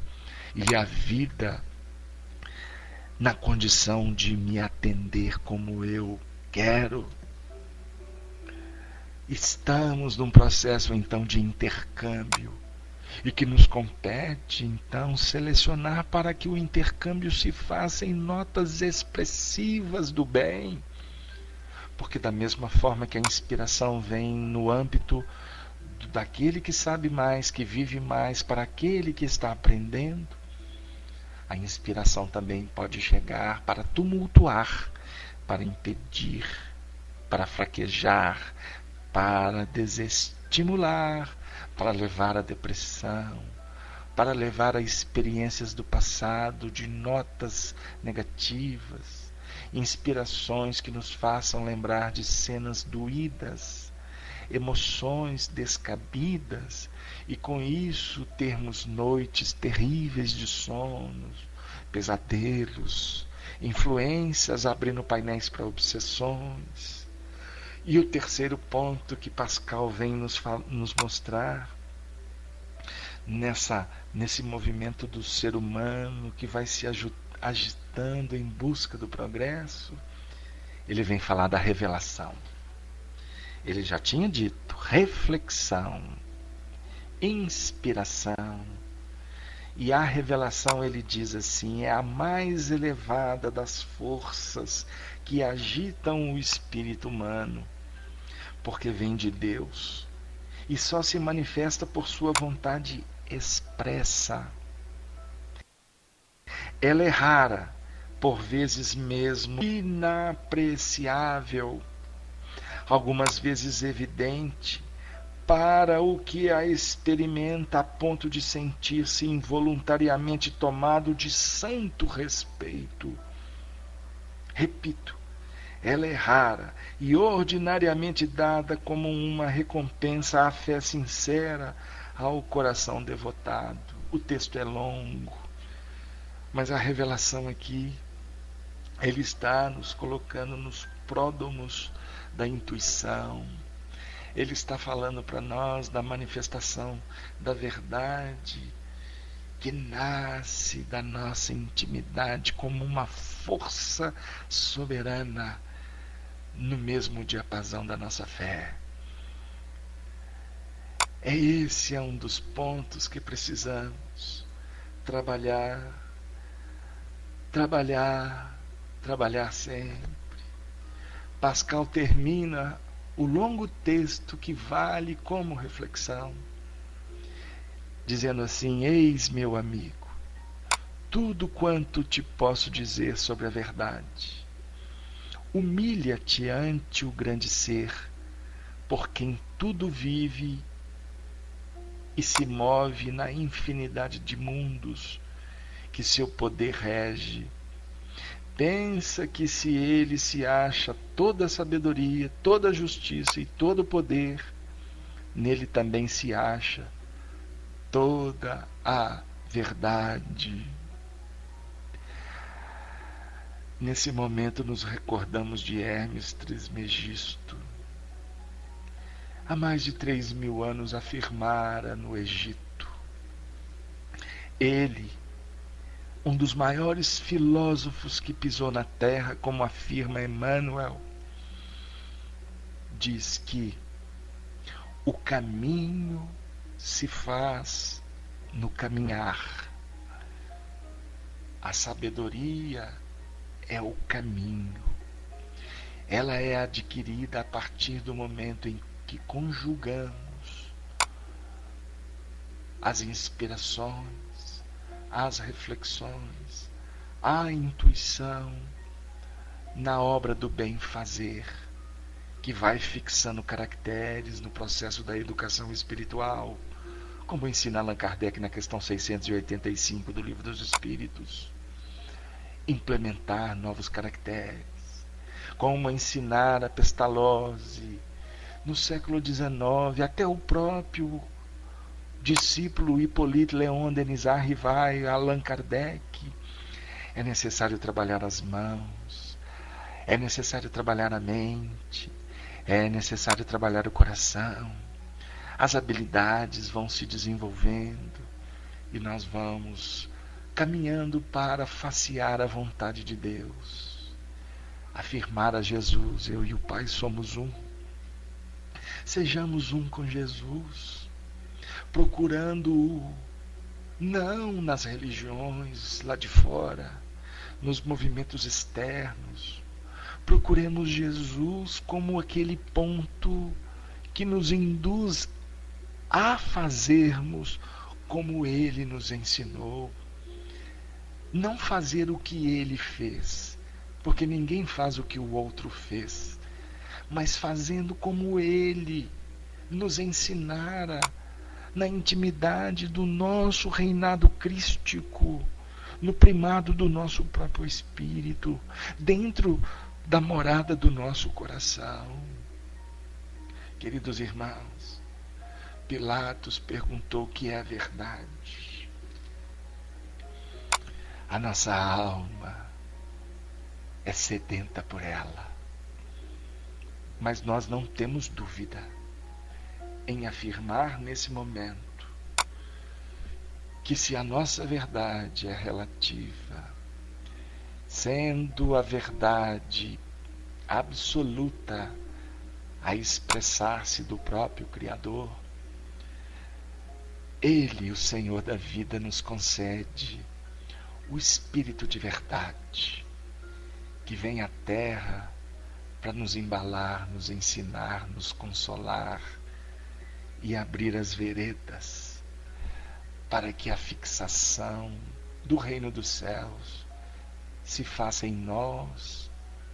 e a vida na condição de me atender como eu quero. Estamos num processo então de intercâmbio e que nos compete então selecionar para que o intercâmbio se faça em notas expressivas do bem, porque da mesma forma que a inspiração vem no âmbito daquele que sabe mais, que vive mais, para aquele que está aprendendo, a inspiração também pode chegar para tumultuar, para impedir, para fraquejar, para desestimular, para levar à depressão, para levar a experiências do passado de notas negativas, inspirações que nos façam lembrar de cenas doídas, emoções descabidas, e com isso termos noites terríveis de sonos, pesadelos, influências abrindo painéis para obsessões. E o terceiro ponto que Pascal vem nos mostrar, nesse movimento do ser humano que vai se agitando em busca do progresso, ele vem falar da revelação. Ele já tinha dito reflexão, inspiração, e a revelação, ele diz assim, é a mais elevada das forças que agitam o espírito humano, porque vem de Deus e só se manifesta por sua vontade expressa. Ela é rara, por vezes mesmo inapreciável, algumas vezes evidente, para o que a experimenta a ponto de sentir-se involuntariamente tomado de santo respeito. Repito, ela é rara e ordinariamente dada como uma recompensa à fé sincera, ao coração devotado. O texto é longo, mas a revelação aqui, ele está nos colocando nos pródomos da intuição. Ele está falando para nós da manifestação da verdade que nasce da nossa intimidade como uma força soberana no mesmo diapasão da nossa fé. Esse é um dos pontos que precisamos trabalhar sempre. Pascal termina o longo texto que vale como reflexão, dizendo assim: eis, meu amigo, tudo quanto te posso dizer sobre a verdade. Humilha-te ante o grande ser, por quem tudo vive e se move na infinidade de mundos que seu poder rege. Pensa que se ele se acha toda a sabedoria, toda a justiça e todo o poder, nele também se acha toda a verdade. Nesse momento nos recordamos de Hermes Trismegisto. Há mais de 3.000 anos afirmara no Egito. Ele, um dos maiores filósofos que pisou na terra, como afirma Emmanuel, diz que o caminho se faz no caminhar. A sabedoria é o caminho. Ela é adquirida a partir do momento em que conjugamos as inspirações, as reflexões, a intuição na obra do bem-fazer, que vai fixando caracteres no processo da educação espiritual, como ensina Allan Kardec na questão 685 do Livro dos Espíritos. Implementar novos caracteres, como ensinar a Pestalozzi no século XIX, até o próprio discípulo Hippolyte Léon Denisard Rivail, Allan Kardec. É necessário trabalhar as mãos, é necessário trabalhar a mente, é necessário trabalhar o coração. As habilidades vão se desenvolvendo e nós vamos caminhando para facear a vontade de Deus, afirmar a Jesus: eu e o Pai somos um. Sejamos um com Jesus, procurando-o não nas religiões lá de fora, nos movimentos externos. Procuremos Jesus como aquele ponto que nos induz a fazermos como Ele nos ensinou. Não fazer o que Ele fez, porque ninguém faz o que o outro fez, mas fazendo como Ele nos ensinara, na intimidade do nosso reinado crístico, no primado do nosso próprio espírito, dentro da morada do nosso coração. Queridos irmãos, Pilatos perguntou o que é a verdade. A nossa alma é sedenta por ela, mas nós não temos dúvida em afirmar nesse momento que se a nossa verdade é relativa, sendo a verdade absoluta a expressar-se do próprio Criador, Ele, o Senhor da vida, nos concede o Espírito de verdade, que vem à Terra para nos embalar, nos ensinar, nos consolar e abrir as veredas para que a fixação do reino dos céus se faça em nós,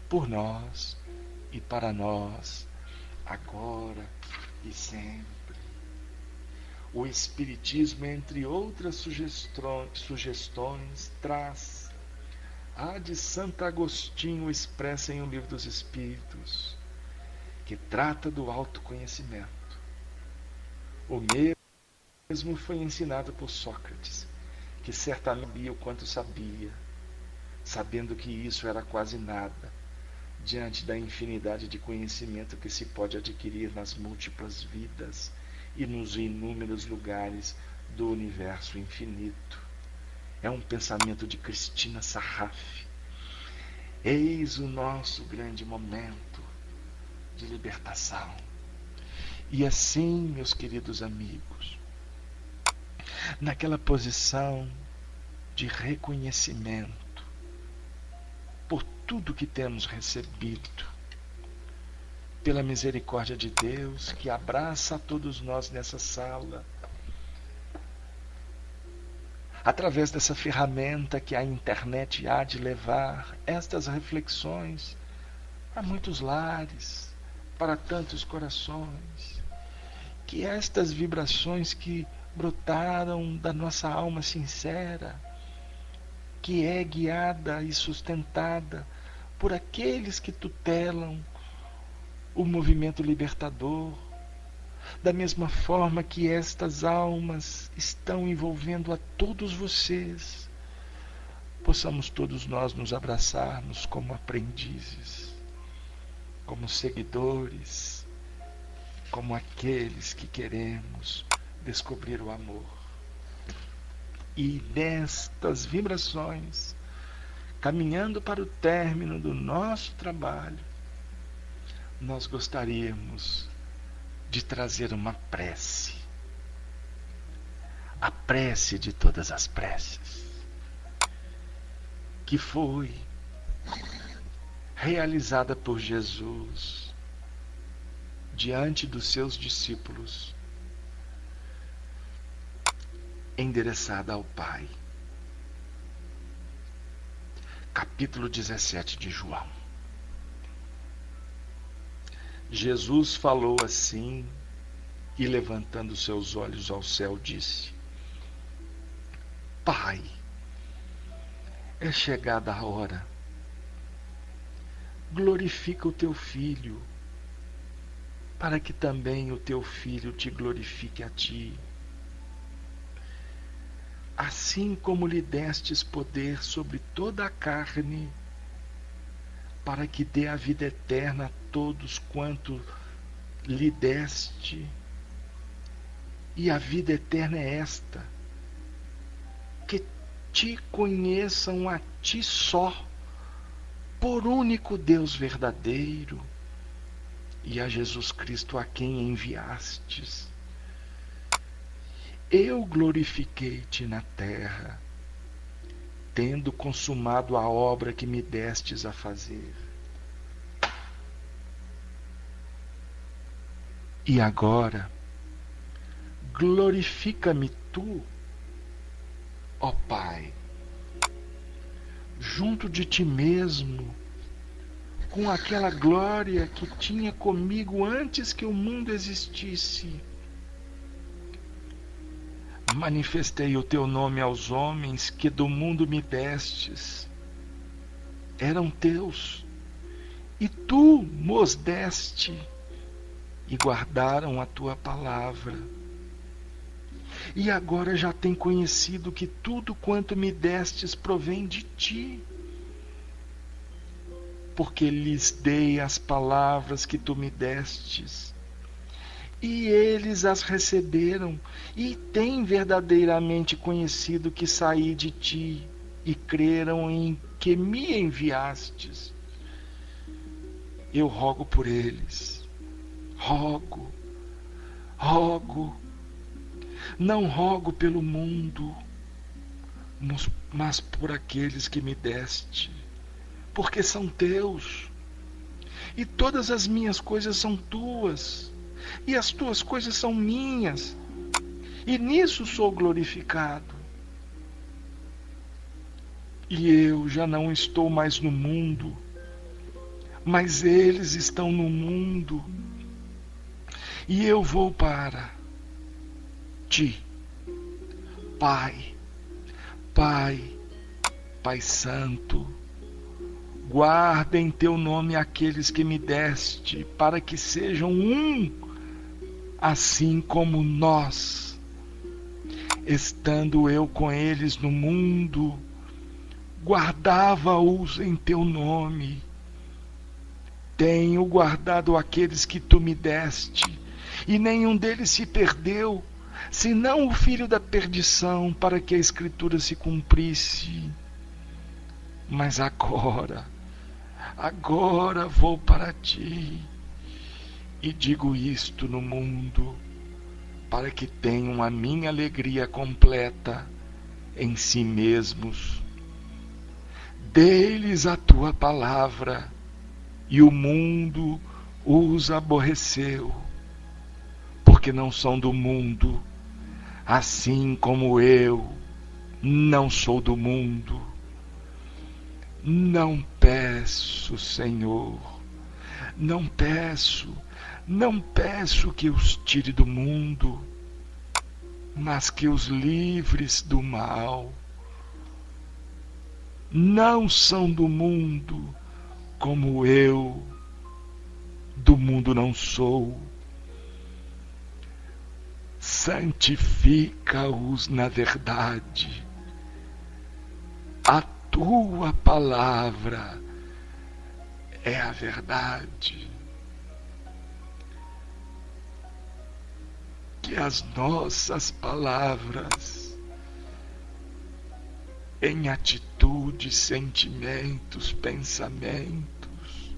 por nós e para nós, agora e sempre. O Espiritismo, entre outras sugestões, traz a de Santo Agostinho, expressa em O Livro dos Espíritos, que trata do autoconhecimento. O mesmo foi ensinado por Sócrates, que certamente sabia o quanto sabia, sabendo que isso era quase nada, diante da infinidade de conhecimento que se pode adquirir nas múltiplas vidas e nos inúmeros lugares do universo infinito. É um pensamento de Cristina Sarraf. Eis o nosso grande momento de libertação. E assim, meus queridos amigos, naquela posição de reconhecimento por tudo que temos recebido, pela misericórdia de Deus que abraça a todos nós nessa sala, através dessa ferramenta que a internet há de levar estas reflexões a muitos lares, para tantos corações, que estas vibrações que brotaram da nossa alma sincera, que é guiada e sustentada por aqueles que tutelam o movimento libertador, da mesma forma que estas almas estão envolvendo a todos vocês, possamos todos nós nos abraçarmos como aprendizes, como seguidores, como aqueles que queremos descobrir o amor. E nestas vibrações, caminhando para o término do nosso trabalho, nós gostaríamos de trazer uma prece, a prece de todas as preces, que foi realizada por Jesus diante dos seus discípulos, endereçada ao Pai. Capítulo 17 de João. Jesus falou assim e, levantando seus olhos ao céu, disse: Pai, é chegada a hora. Glorifica o teu Filho, para que também o teu Filho te glorifique a ti. Assim como lhe destes poder sobre toda a carne, para que dê a vida eterna a todos quanto lhe deste. E a vida eterna é esta: que te conheçam a ti só, por único Deus verdadeiro, e a Jesus Cristo a quem enviastes. Eu glorifiquei-te na terra, tendo consumado a obra que me destes a fazer. E agora, glorifica-me tu, ó Pai, junto de ti mesmo, com aquela glória que tinha comigo antes que o mundo existisse. Manifestei o teu nome aos homens que do mundo me destes. Eram teus, e tu mos deste, e guardaram a tua palavra. E agora já têm conhecido que tudo quanto me destes provém de ti, porque lhes dei as palavras que tu me destes, e eles as receberam, e têm verdadeiramente conhecido que saí de ti, e creram em que me enviastes. Eu rogo por eles, rogo, não rogo pelo mundo, mas por aqueles que me deste, porque são teus, e todas as minhas coisas são tuas, e as tuas coisas são minhas, e nisso sou glorificado. E eu já não estou mais no mundo, mas eles estão no mundo, e eu vou para ti. Pai Santo, guarda em teu nome aqueles que me deste, para que sejam um, assim como nós, estando eu com eles no mundo, guardava-os em teu nome. Tenho guardado aqueles que tu me deste, e nenhum deles se perdeu, senão o filho da perdição, para que a Escritura se cumprisse. Mas agora vou para ti, e digo isto no mundo, para que tenham a minha alegria completa em si mesmos. Dê-lhes a tua palavra, e o mundo os aborreceu, porque não são do mundo, assim como eu não sou do mundo. Não peço, Senhor, não peço que os tire do mundo, mas que os livres do mal. Não são do mundo, como eu do mundo não sou. Santifica-os na verdade. A tua palavra é a verdade. Que as nossas palavras, em atitudes, sentimentos, pensamentos,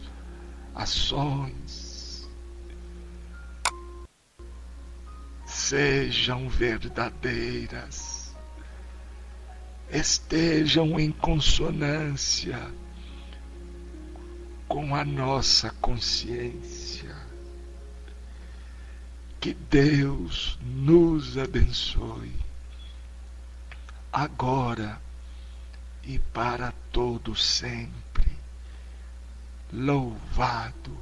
ações, sejam verdadeiras, estejam em consonância com a nossa consciência. Que Deus nos abençoe, agora e para todo sempre. Louvado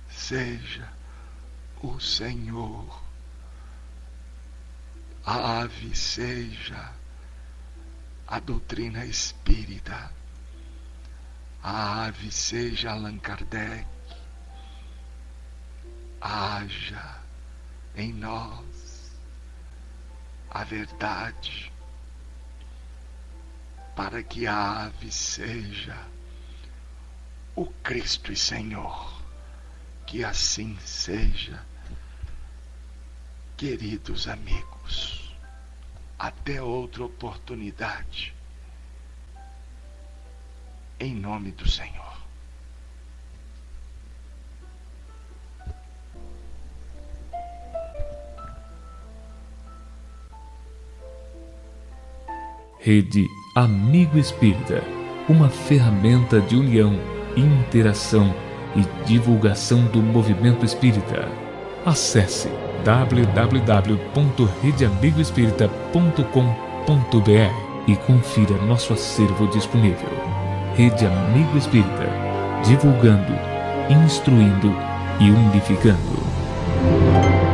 seja o Senhor. Ave seja a doutrina espírita. Ave seja Allan Kardec. Haja em nós a verdade, para que a ave seja o Cristo e Senhor. Que assim seja, queridos amigos. Até outra oportunidade. Em nome do Senhor. Rede Amigo Espírita, uma ferramenta de união, interação e divulgação do movimento espírita. Acesse www.redeamigoespírita.com.br e confira nosso acervo disponível. Rede Amigo Espírita, divulgando, instruindo e unificando.